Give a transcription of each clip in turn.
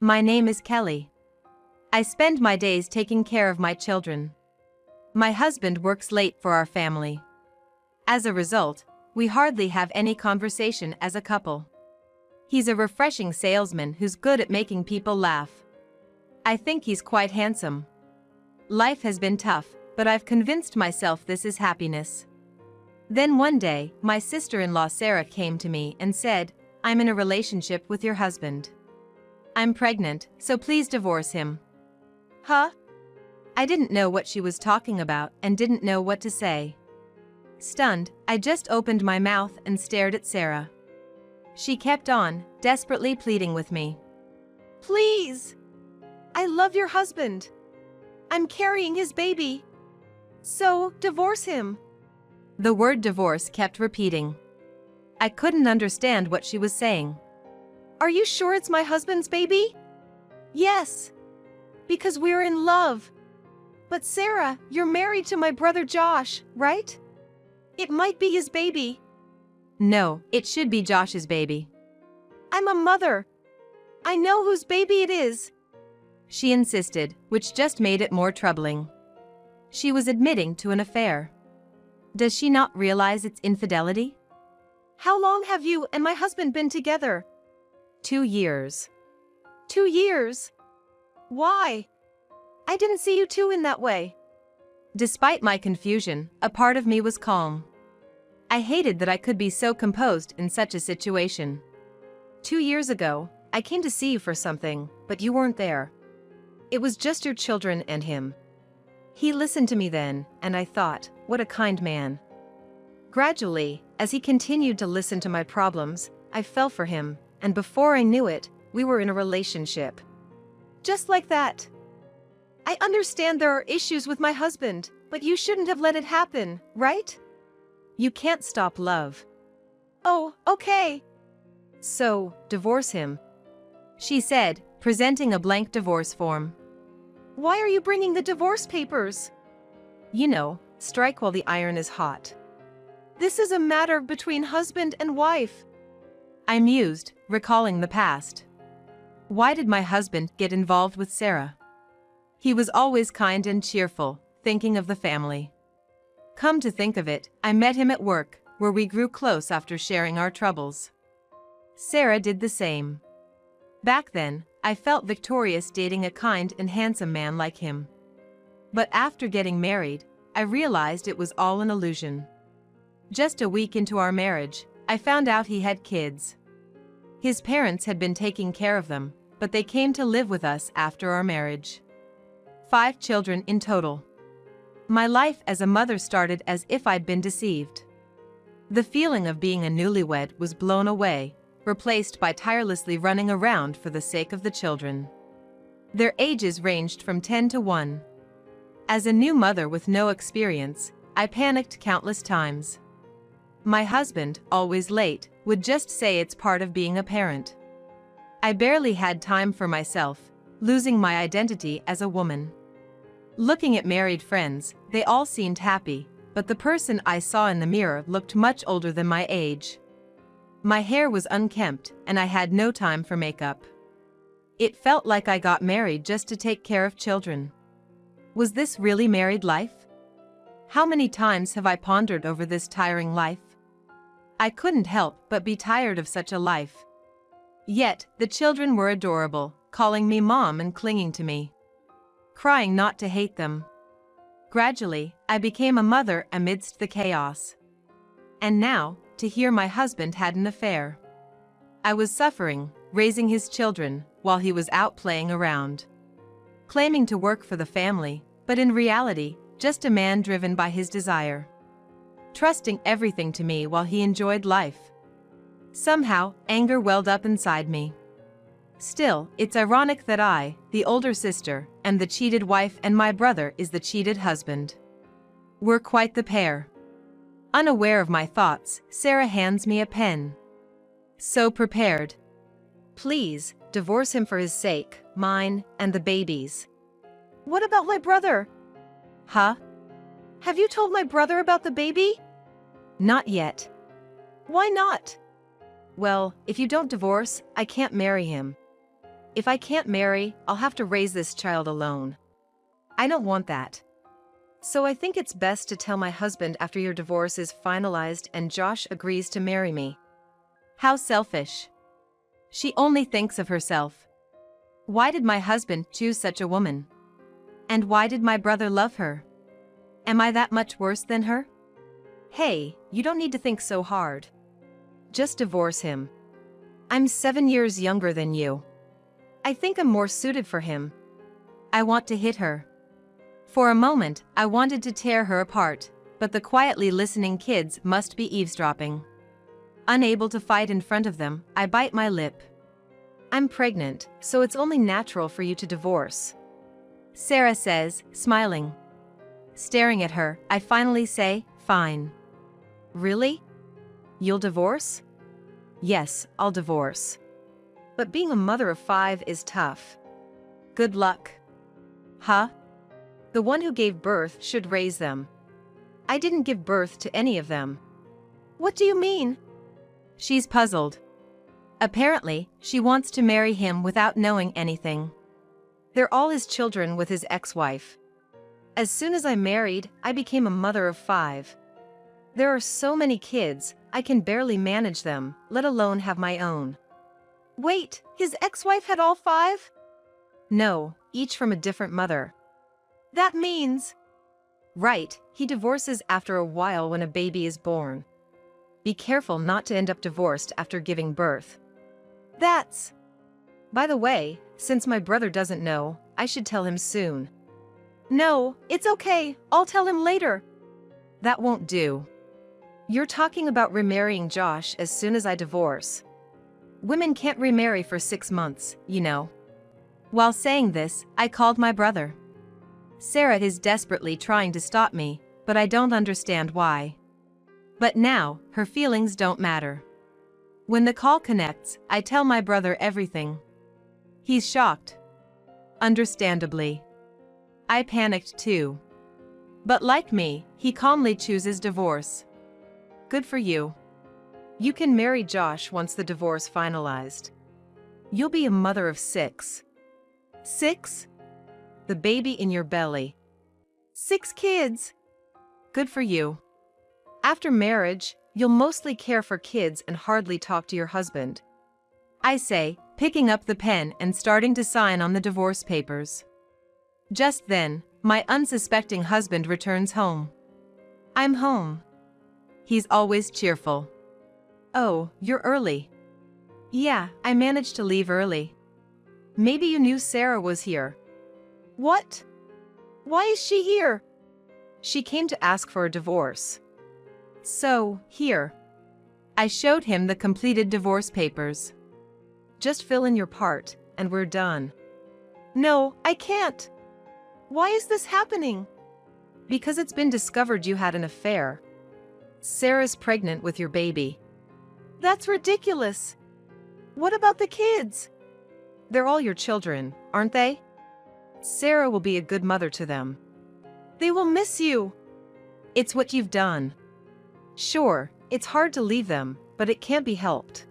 My name is Kelly. I spend my days taking care of my children. My husband works late for our family. As a result, we hardly have any conversation as a couple. He's a refreshing salesman who's good at making people laugh. I think he's quite handsome. Life has been tough, but I've convinced myself this is happiness. Then one day, my sister-in-law Sarah came to me and said, "I'm in a relationship with your husband. I'm pregnant, so please divorce him." Huh? I didn't know what she was talking about and didn't know what to say. Stunned, I just opened my mouth and stared at Sarah. She kept on, desperately pleading with me. "Please! I love your husband. I'm carrying his baby. So, divorce him." The word divorce kept repeating. I couldn't understand what she was saying. "Are you sure it's my husband's baby?" "Yes. Because we're in love." "But Sarah, you're married to my brother Josh, right? It might be his baby." "No, it should be Josh's baby." "I'm a mother. I know whose baby it is," she insisted, which just made it more troubling. She was admitting to an affair. Does she not realize it's infidelity? "How long have you and my husband been together?" 2 years. 2 years? Why? I didn't see you two in that way. Despite my confusion, a part of me was calm. I hated that I could be so composed in such a situation. 2 years ago, I came to see you for something, but you weren't there. It was just your children and him. He listened to me then, and I thought, what a kind man. Gradually, as he continued to listen to my problems, I fell for him, and before I knew it, we were in a relationship. Just like that. I understand there are issues with my husband, but you shouldn't have let it happen, right? You can't stop love. Oh, okay. So, divorce him, she said, presenting a blank divorce form. Why are you bringing the divorce papers? You know, strike while the iron is hot. This is a matter between husband and wife. I mused, recalling the past. Why did my husband get involved with Sarah? He was always kind and cheerful, thinking of the family. Come to think of it, I met him at work, where we grew close after sharing our troubles. Sarah did the same. Back then, I felt victorious dating a kind and handsome man like him. But after getting married, I realized it was all an illusion. Just a week into our marriage, I found out he had kids. His parents had been taking care of them, but they came to live with us after our marriage. 5 children in total. My life as a mother started as if I'd been deceived. The feeling of being a newlywed was blown away, replaced by tirelessly running around for the sake of the children. Their ages ranged from 10 to 1. As a new mother with no experience, I panicked countless times. My husband, always late, would just say it's part of being a parent. I barely had time for myself, losing my identity as a woman. Looking at married friends, they all seemed happy, but the person I saw in the mirror looked much older than my age. My hair was unkempt, and I had no time for makeup. It felt like I got married just to take care of children. Was this really married life? How many times have I pondered over this tiring life? I couldn't help but be tired of such a life. Yet, the children were adorable, calling me mom and clinging to me. Crying not to hate them. Gradually, I became a mother amidst the chaos. And now, to hear my husband had an affair. I was suffering, raising his children, while he was out playing around. Claiming to work for the family, but in reality, just a man driven by his desire. Trusting everything to me while he enjoyed life. Somehow, anger welled up inside me. Still, it's ironic that I, the older sister, am the cheated wife and my brother is the cheated husband. We're quite the pair. Unaware of my thoughts, Sarah hands me a pen. So prepared. Please, divorce him for his sake, mine, and the baby's. What about my brother? Huh? Have you told my brother about the baby? Not yet. Why not? Well, if you don't divorce, I can't marry him. If I can't marry, I'll have to raise this child alone. I don't want that. So I think it's best to tell my husband after your divorce is finalized and Josh agrees to marry me. How selfish. She only thinks of herself. Why did my husband choose such a woman? And why did my brother love her? Am I that much worse than her? Hey, you don't need to think so hard. Just divorce him. I'm 7 years younger than you. I think I'm more suited for him. I want to hit her. For a moment, I wanted to tear her apart, but the quietly listening kids must be eavesdropping. Unable to fight in front of them, I bite my lip. I'm pregnant, so it's only natural for you to divorce. Sarah says, smiling. Staring at her, I finally say, fine. Really? You'll divorce? Yes, I'll divorce. But being a mother of 5 is tough. Good luck. Huh? The one who gave birth should raise them. I didn't give birth to any of them. What do you mean? She's puzzled. Apparently, she wants to marry him without knowing anything. They're all his children with his ex-wife. As soon as I married, I became a mother of 5. There are so many kids, I can barely manage them, let alone have my own. Wait, his ex-wife had all 5? No, each from a different mother. That means... Right, he divorces after a while when a baby is born. Be careful not to end up divorced after giving birth. That's... By the way, since my brother doesn't know, I should tell him soon. No, it's okay, I'll tell him later. That won't do. You're talking about remarrying Josh as soon as I divorce. Women can't remarry for 6 months, you know. While saying this, I called my brother. Sarah is desperately trying to stop me, but I don't understand why. But now, her feelings don't matter. When the call connects, I tell my brother everything. He's shocked. Understandably. I panicked too. But like me, he calmly chooses divorce. Good for you. You can marry Josh once the divorce finalized. You'll be a mother of 6. 6? The baby in your belly. 6 kids. Good for you. After marriage, you'll mostly care for kids and hardly talk to your husband. I say, picking up the pen and starting to sign on the divorce papers. Just then, my unsuspecting husband returns home. I'm home. He's always cheerful. Oh, you're early. Yeah, I managed to leave early. Maybe you knew Sarah was here. What? Why is she here? She came to ask for a divorce. So, here. I showed him the completed divorce papers. Just fill in your part, and we're done. No, I can't. Why is this happening? Because it's been discovered you had an affair. Sarah's pregnant with your baby. That's ridiculous. What about the kids? They're all your children, aren't they? Sarah will be a good mother to them. They will miss you. It's what you've done. Sure, it's hard to leave them, but it can't be helped.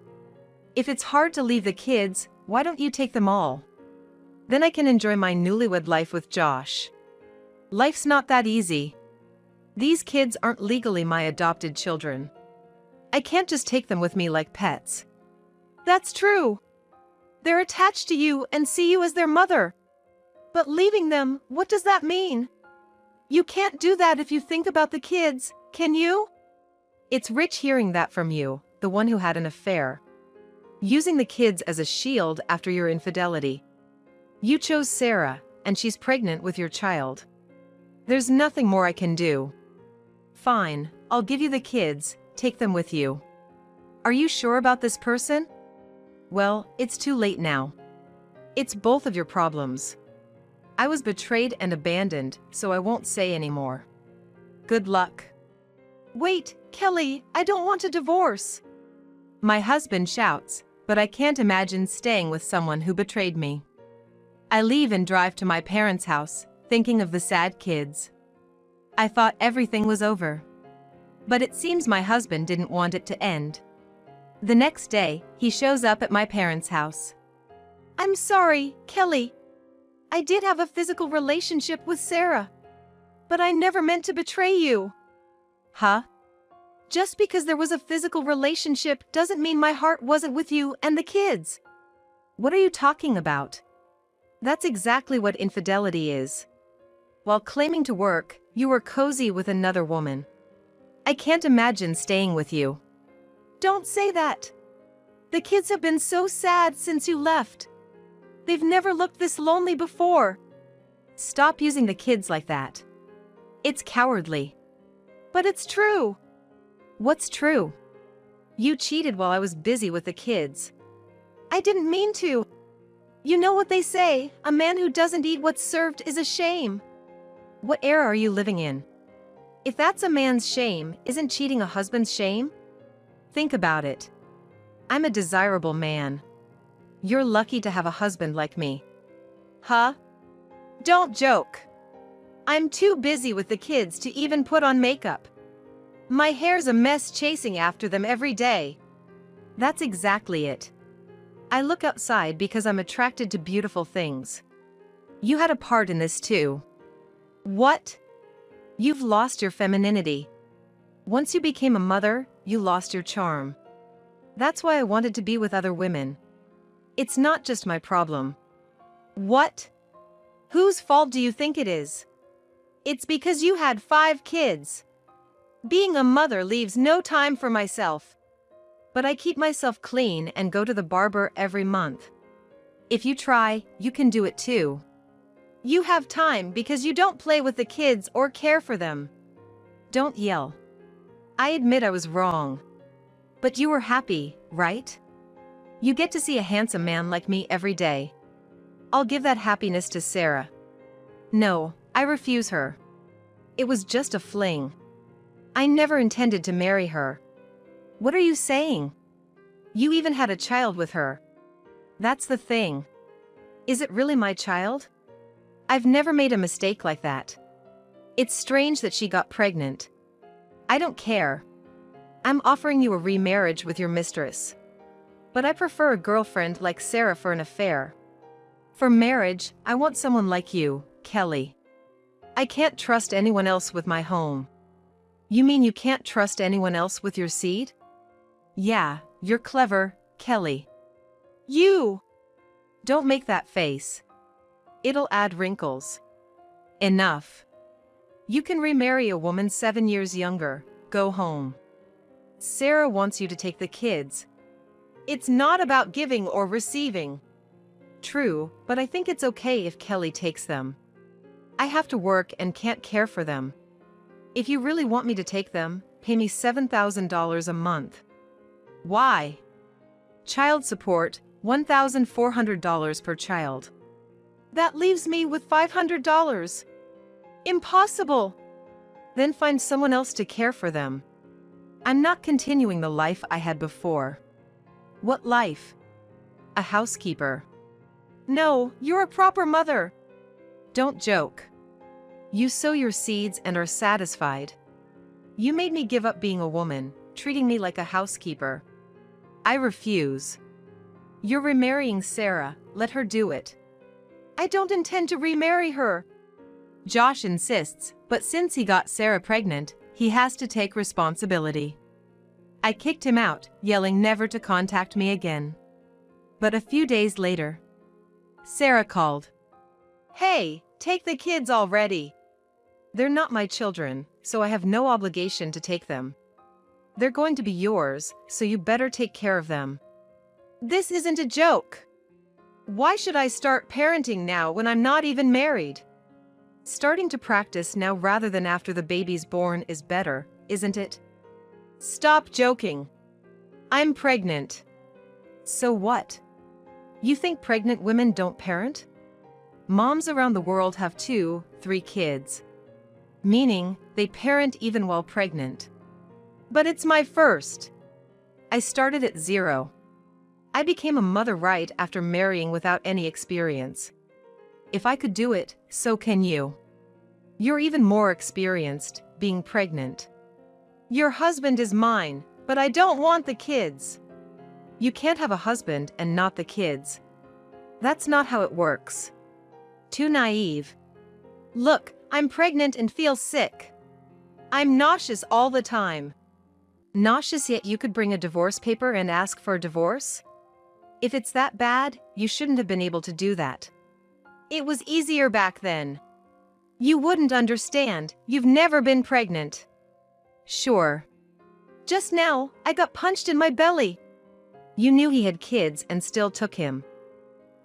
If it's hard to leave the kids, why don't you take them all? Then I can enjoy my newlywed life with Josh. Life's not that easy. These kids aren't legally my adopted children. I can't just take them with me like pets. That's true. They're attached to you and see you as their mother. But leaving them, what does that mean? You can't do that if you think about the kids, can you? It's rich hearing that from you, the one who had an affair. Using the kids as a shield after your infidelity. You chose Sarah, and she's pregnant with your child. There's nothing more I can do. Fine, I'll give you the kids, take them with you. Are you sure about this person? Well, it's too late now. It's both of your problems. I was betrayed and abandoned, so I won't say anymore. Good luck. Wait, Kelly, I don't want a divorce. My husband shouts, but I can't imagine staying with someone who betrayed me. I leave and drive to my parents' house, thinking of the sad kids. I thought everything was over. But it seems my husband didn't want it to end. The next day, he shows up at my parents' house. I'm sorry, Kelly. I did have a physical relationship with Sarah. But I never meant to betray you. Huh? Just because there was a physical relationship doesn't mean my heart wasn't with you and the kids. What are you talking about? That's exactly what infidelity is. While claiming to work, you were cozy with another woman. I can't imagine staying with you. Don't say that. The kids have been so sad since you left. They've never looked this lonely before. Stop using the kids like that. It's cowardly. But it's true. What's true? You cheated while I was busy with the kids. I didn't mean to. You know what they say, a man who doesn't eat what's served is a shame. What era are you living in? If that's a man's shame, isn't cheating a husband's shame? Think about it. I'm a desirable man. You're lucky to have a husband like me. Huh? Don't joke. I'm too busy with the kids to even put on makeup. My hair's a mess chasing after them every day. That's exactly it. I look outside because I'm attracted to beautiful things. You had a part in this too. What? You've lost your femininity. Once you became a mother, you lost your charm. That's why I wanted to be with other women. It's not just my problem. What? Whose fault do you think it is? It's because you had 5 kids. Being a mother leaves no time for myself. But I keep myself clean and go to the barber every month. If you try, you can do it too. You have time because you don't play with the kids or care for them. Don't yell. I admit I was wrong. But you were happy, right? You get to see a handsome man like me every day. I'll give that happiness to Sarah. No, I refuse her. It was just a fling. I never intended to marry her. What are you saying? You even had a child with her. That's the thing. Is it really my child? I've never made a mistake like that. It's strange that she got pregnant. I don't care. I'm offering you a remarriage with your mistress. But I prefer a girlfriend like Sarah for an affair. For marriage, I want someone like you, Kelly. I can't trust anyone else with my home. You mean you can't trust anyone else with your seed? Yeah, you're clever, Kelly. You! Don't make that face. It'll add wrinkles. Enough. You can remarry a woman 7 years younger. Go home. Sarah wants you to take the kids. It's not about giving or receiving. True, but I think it's okay if Kelly takes them. I have to work and can't care for them. If you really want me to take them, pay me $7,000 a month. Why? Child support, $1,400 per child. That leaves me with $500. Impossible! Then find someone else to care for them. I'm not continuing the life I had before. What life? A housekeeper. No, you're a proper mother. Don't joke. You sow your seeds and are satisfied. You made me give up being a woman, treating me like a housekeeper. I refuse. You're remarrying Sarah, let her do it. I don't intend to remarry her. Josh insists, but since he got Sarah pregnant, he has to take responsibility. I kicked him out, yelling never to contact me again. But a few days later, Sarah called. Hey, take the kids already. They're not my children, so I have no obligation to take them. They're going to be yours, so you better take care of them. This isn't a joke. Why should I start parenting now when I'm not even married? Starting to practice now rather than after the baby's born is better, isn't it? Stop joking. I'm pregnant. So what? You think pregnant women don't parent? Moms around the world have 2, 3 kids. Meaning, they parent even while pregnant. But it's my first. I started at 0. I became a mother right after marrying without any experience. If I could do it, so can you. You're even more experienced, being pregnant. Your husband is mine, but I don't want the kids. You can't have a husband and not the kids. That's not how it works. Too naive. Look, I'm pregnant and feel sick. I'm nauseous all the time. Nauseous yet you could bring a divorce paper and ask for a divorce? If it's that bad, you shouldn't have been able to do that. It was easier back then. You wouldn't understand, you've never been pregnant. Sure. Just now, I got punched in my belly. You knew he had kids and still took him.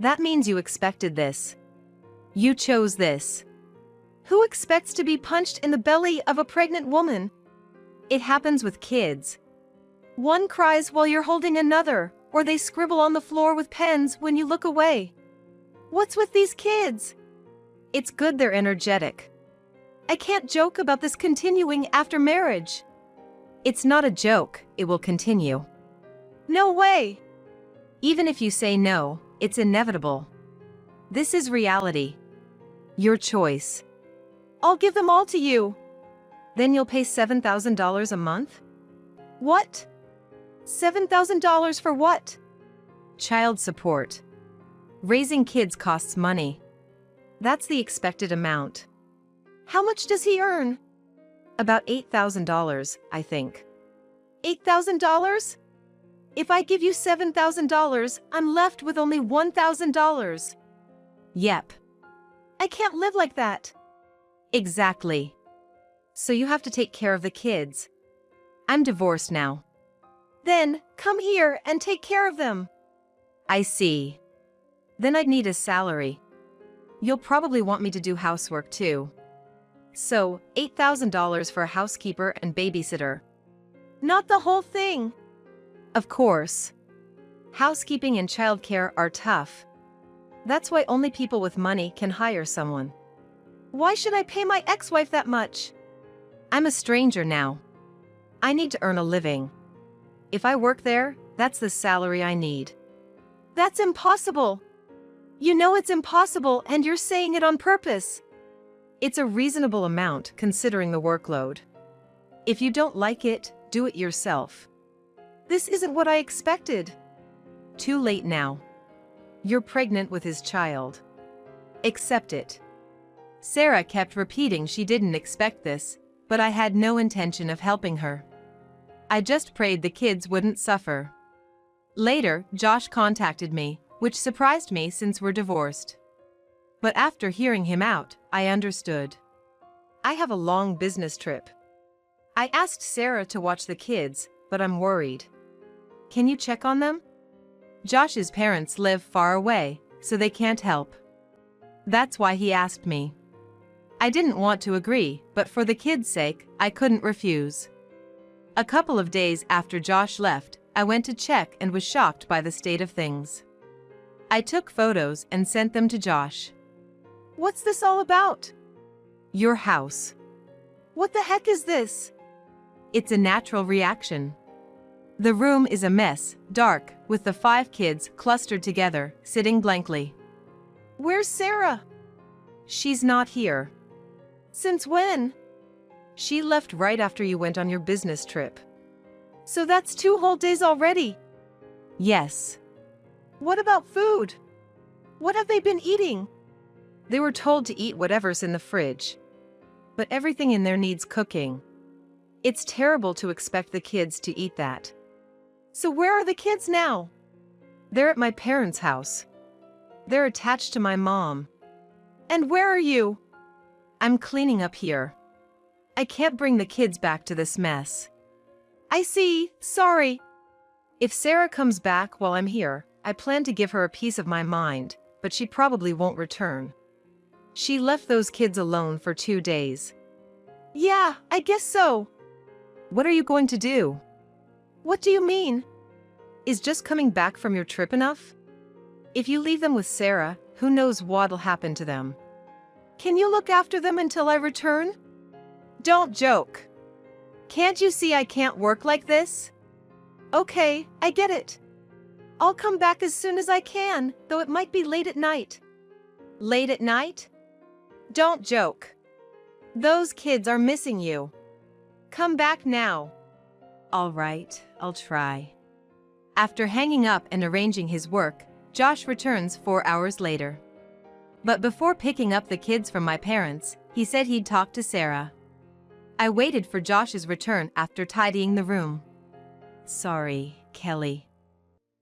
That means you expected this. You chose this. Who expects to be punched in the belly of a pregnant woman? It happens with kids. One cries while you're holding another, or they scribble on the floor with pens when you look away. What's with these kids? It's good they're energetic. I can't joke about this continuing after marriage. It's not a joke, it will continue. No way! Even if you say no, it's inevitable. This is reality. Your choice. I'll give them all to you. Then you'll pay $7,000 a month? What? $7,000 for what? Child support. Raising kids costs money. That's the expected amount. How much does he earn? About $8,000, I think. $8,000? If I give you $7,000, I'm left with only $1,000. Yep. I can't live like that. Exactly. So you have to take care of the kids. I'm divorced now. Then, come here and take care of them. I see. Then I'd need a salary. You'll probably want me to do housework too. So, $8,000 for a housekeeper and babysitter. Not the whole thing. Of course. Housekeeping and childcare are tough. That's why only people with money can hire someone. Why should I pay my ex-wife that much? I'm a stranger now. I need to earn a living. If I work there, that's the salary I need. That's impossible. You know it's impossible and you're saying it on purpose. It's a reasonable amount considering the workload. If you don't like it, do it yourself. This isn't what I expected. Too late now. You're pregnant with his child. Accept it. Sarah kept repeating she didn't expect this, but I had no intention of helping her. I just prayed the kids wouldn't suffer. Later, Josh contacted me, which surprised me since we're divorced. But after hearing him out, I understood. I have a long business trip. I asked Sarah to watch the kids, but I'm worried. Can you check on them? Josh's parents live far away, so they can't help. That's why he asked me. I didn't want to agree, but for the kids' sake, I couldn't refuse. A couple of days after Josh left, I went to check and was shocked by the state of things. I took photos and sent them to Josh. What's this all about? Your house. What the heck is this? It's a natural reaction. The room is a mess, dark, with the 5 kids clustered together, sitting blankly. Where's Sarah? She's not here. Since when? She left right after you went on your business trip. So that's 2 whole days already? Yes. What about food? What have they been eating? They were told to eat whatever's in the fridge. But everything in there needs cooking. It's terrible to expect the kids to eat that. So where are the kids now? They're at my parents' house. They're attached to my mom. And where are you? I'm cleaning up here. I can't bring the kids back to this mess. I see, sorry. If Sarah comes back while I'm here, I plan to give her a piece of my mind, but she probably won't return. She left those kids alone for 2 days. Yeah, I guess so. What are you going to do? What do you mean? Is just coming back from your trip enough? If you leave them with Sarah, who knows what'll happen to them? Can you look after them until I return? Don't joke. Can't you see I can't work like this? Okay, I get it. I'll come back as soon as I can, though it might be late at night. Late at night? Don't joke. Those kids are missing you. Come back now. All right, I'll try. After hanging up and arranging his work, Josh returns 4 hours later. But before picking up the kids from my parents, he said he'd talk to Sarah. I waited for Josh's return after tidying the room. Sorry, Kelly.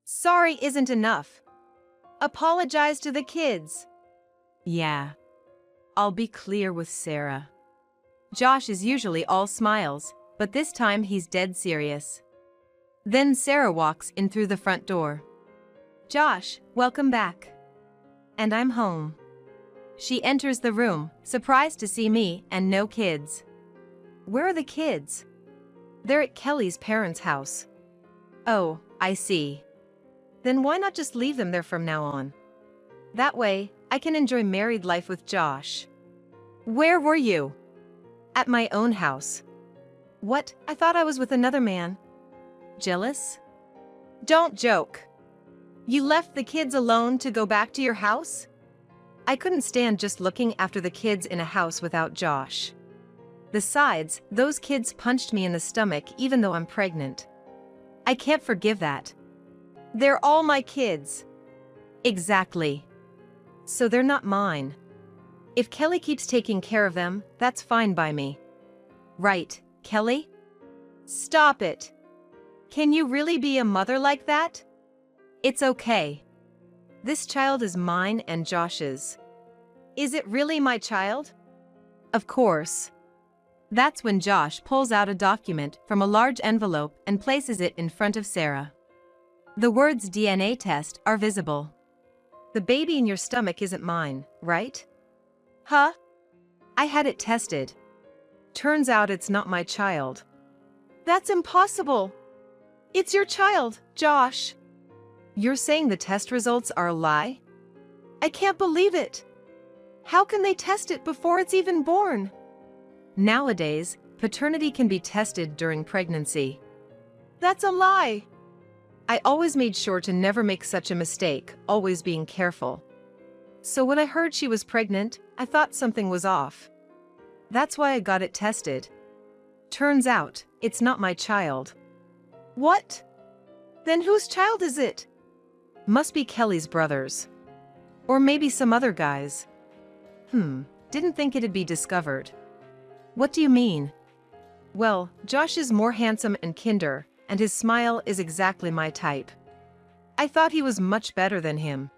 Sorry isn't enough. Apologize to the kids. Yeah. I'll be clear with Sarah. Josh is usually all smiles, but this time he's dead serious. Then Sarah walks in through the front door. Josh, welcome back. And I'm home. She enters the room, surprised to see me and no kids. Where are the kids? They're at Kelly's parents' house. Oh, I see. Then why not just leave them there from now on? That way, I can enjoy married life with Josh. Where were you? At my own house. What? I thought I was with another man. Jealous? Don't joke. You left the kids alone to go back to your house? I couldn't stand just looking after the kids in a house without Josh. Besides, those kids punched me in the stomach even though I'm pregnant. I can't forgive that. They're all my kids. Exactly. So they're not mine. If Kelly keeps taking care of them, that's fine by me. Right, Kelly? Stop it. Can you really be a mother like that? It's okay. This child is mine and Josh's. Is it really my child? Of course. That's when Josh pulls out a document from a large envelope and places it in front of Sarah. The words DNA test are visible. The baby in your stomach isn't mine, right? Huh? I had it tested. Turns out it's not my child. That's impossible. It's your child, Josh. You're saying the test results are a lie? I can't believe it. How can they test it before it's even born? Nowadays, paternity can be tested during pregnancy. That's a lie. I always made sure to never make such a mistake, always being careful. So when I heard she was pregnant, I thought something was off. That's why I got it tested. Turns out, it's not my child. What? Then whose child is it? Must be Kelly's brother's. Or maybe some other guy's. Didn't think it'd be discovered. What do you mean? Well, Josh is more handsome and kinder, and his smile is exactly my type. I thought he was much better than him.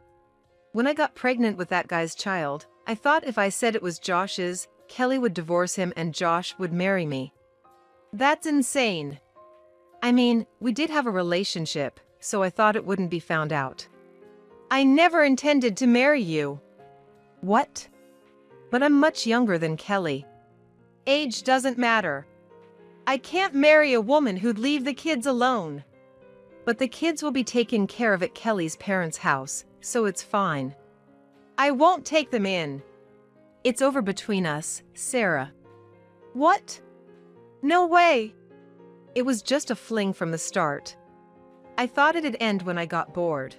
When I got pregnant with that guy's child, I thought if I said it was Josh's, Kelly would divorce him and Josh would marry me. That's insane. I mean, we did have a relationship, so I thought it wouldn't be found out. I never intended to marry you. What? But I'm much younger than Kelly. Age doesn't matter. I can't marry a woman who'd leave the kids alone. But the kids will be taken care of at Kelly's parents' house, so it's fine. I won't take them in. It's over between us, Sarah. What? No way. It was just a fling from the start. I thought it'd end when I got bored.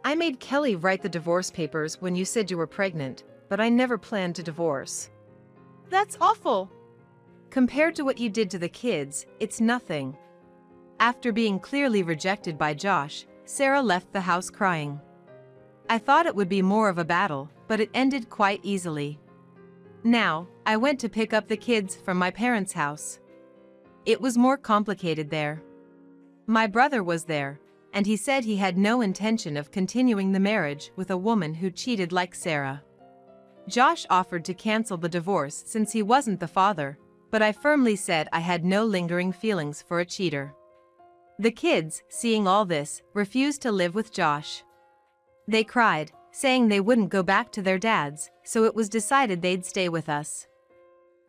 I made Kelly write the divorce papers when you said you were pregnant, but I never planned to divorce. That's awful. Compared to what you did to the kids, it's nothing. After being clearly rejected by Josh, Sarah left the house crying. I thought it would be more of a battle, but it ended quite easily. Now, I went to pick up the kids from my parents' house. It was more complicated there. My brother was there, and he said he had no intention of continuing the marriage with a woman who cheated like Sarah. Josh offered to cancel the divorce since he wasn't the father, but I firmly said I had no lingering feelings for a cheater. The kids, seeing all this, refused to live with Josh. They cried, saying they wouldn't go back to their dads, so it was decided they'd stay with us.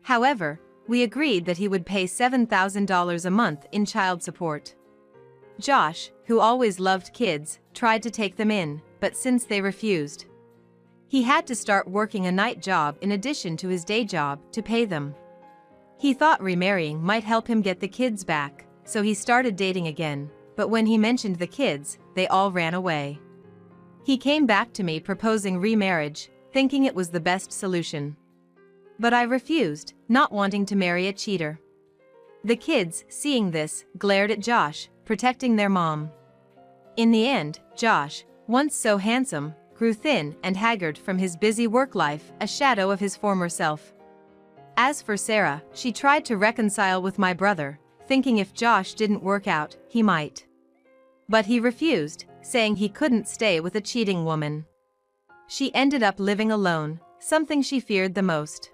However, we agreed that he would pay $7,000 a month in child support. Josh, who always loved kids, tried to take them in, but since they refused, he had to start working a night job in addition to his day job to pay them. He thought remarrying might help him get the kids back, so he started dating again, but when he mentioned the kids, they all ran away. He came back to me proposing remarriage, thinking it was the best solution. But I refused, not wanting to marry a cheater. The kids, seeing this, glared at Josh, protecting their mom. In the end, Josh, once so handsome, grew thin and haggard from his busy work life, a shadow of his former self. As for Sarah, she tried to reconcile with my brother, thinking if Josh didn't work out, he might. But he refused, saying he couldn't stay with a cheating woman. She ended up living alone, something she feared the most.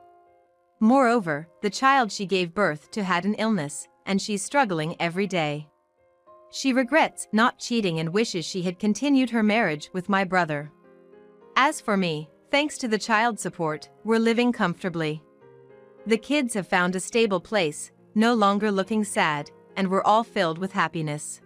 Moreover, the child she gave birth to had an illness, and she's struggling every day. She regrets not cheating and wishes she had continued her marriage with my brother. As for me, thanks to the child support, we're living comfortably. The kids have found a stable place, no longer looking sad, and we're all filled with happiness.